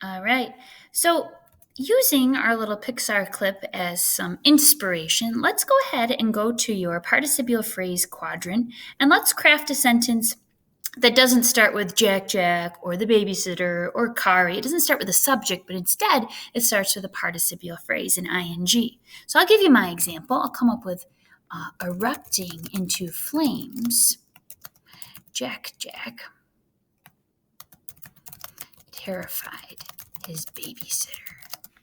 All right. So, using our little Pixar clip as some inspiration, let's go ahead and go to your participial phrase quadrant and let's craft a sentence that doesn't start with Jack Jack or the babysitter or Kari. It doesn't start with a subject, but instead it starts with a participial phrase, an ing. So I'll give you my example. I'll come up with erupting into flames. Jack Jack terrified his babysitter.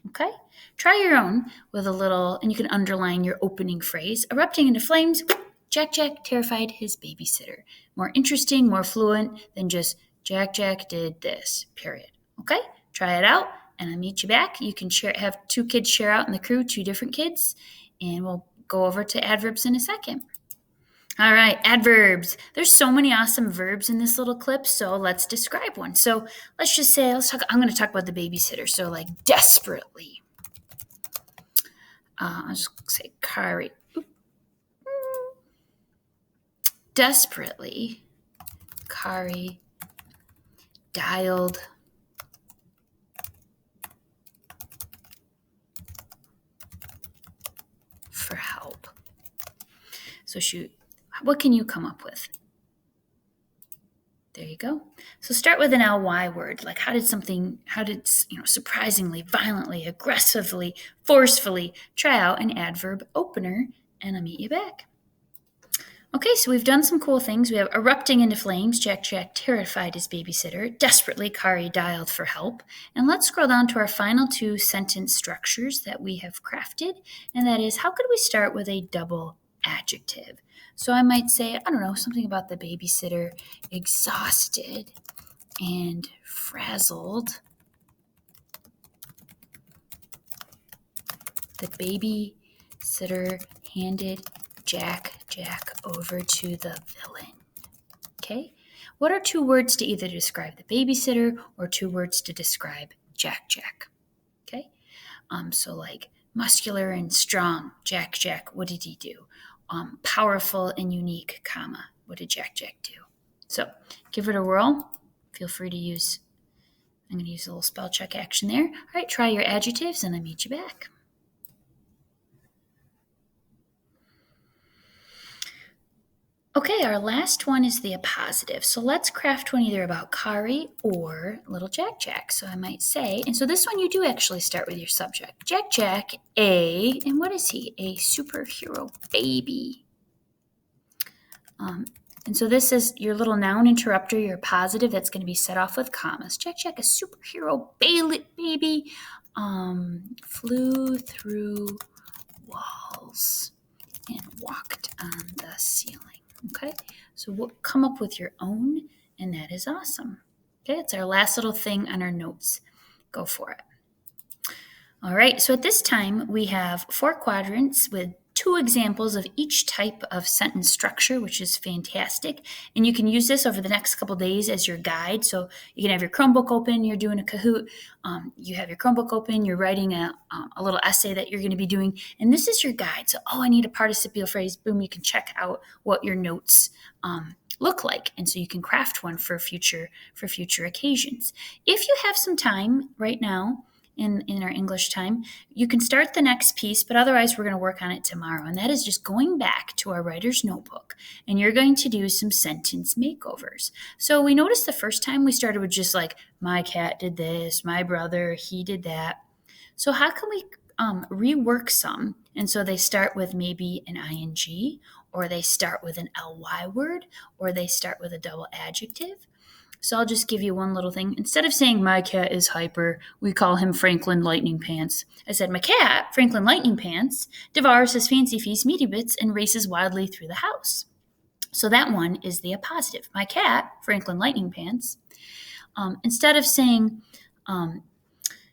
Okay? Try your own with a little, and you can underline your opening phrase. Erupting into flames, Jack Jack terrified his babysitter. More interesting, more fluent than just Jack Jack did this, period. Okay? Try it out, and I'll meet you back. You can have two kids share out in the crew, two different kids, and we'll go over to adverbs in a second. All right, adverbs. There's so many awesome verbs in this little clip, so let's describe one. So let's just say, I'm going to talk about the babysitter. So like desperately. I'll just say Kari. Desperately, Kari dialed for help. So what can you come up with? There you go. So start with an ly word, like how did surprisingly, violently, aggressively, forcefully. Try out an adverb opener, and I'll meet you back. Okay, so we've done some cool things. We have erupting into flames. Jack Jack terrified his babysitter. Desperately, Kari dialed for help. And let's scroll down to our final two sentence structures that we have crafted. And that is, how could we start with a double adjective? So I might say, something about the babysitter, exhausted and frazzled. The babysitter handed Jack over to the villain. Okay? What are two words to either describe the babysitter or two words to describe Jack? Okay? So like muscular and strong, Jack, what did he do? Powerful and unique, comma, what did Jack do? So give it a whirl. Feel free to I'm going to use a little spell check action there. All right, try your adjectives and I'll meet you back. Okay, our last one is the appositive. So let's craft one either about Kari or little Jack. So I might say, and so this one you do actually start with your subject. Jack, and what is he? A superhero baby. And so this is your little noun interrupter, your positive, that's going to be set off with commas. Jack, a superhero baby, flew through walls and walked on the ceiling. Okay, so we'll come up with your own, and that is awesome. Okay, it's our last little thing on our notes. Go for it. All right, so at this time, we have 4 quadrants with 2 examples of each type of sentence structure, which is fantastic. And you can use this over the next couple days as your guide. So you can have your Chromebook open, you're doing a Kahoot, you have your Chromebook open, you're writing a little essay that you're going to be doing, and this is your guide. So, I need a participial phrase, boom, you can check out what your notes look like. And so you can craft one for future occasions. If you have some time right now, in our English time, you can start the next piece, but otherwise we're going to work on it tomorrow. And that is just going back to our writer's notebook, and you're going to do some sentence makeovers. So we noticed the first time we started with just like, my cat did this, my brother, he did that. So how can we rework some? And so they start with maybe an ing, or they start with an ly word, or they start with a double adjective. So I'll just give you one little thing. Instead of saying my cat is hyper, we call him Franklin Lightning Pants. I said my cat, Franklin Lightning Pants, devours his fancy feast meaty bits and races wildly through the house. So that one is the appositive. My cat, Franklin Lightning Pants, instead of saying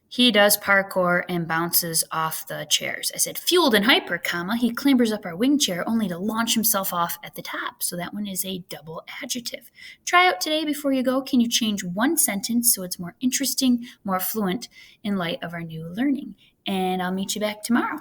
he does parkour and bounces off the chairs, I said fueled and hyper, comma, he clambers up our wing chair only to launch himself off at the top. So that one is a double adjective. Try out today before you go. Can you change one sentence so it's more interesting, more fluent in light of our new learning? And I'll meet you back tomorrow.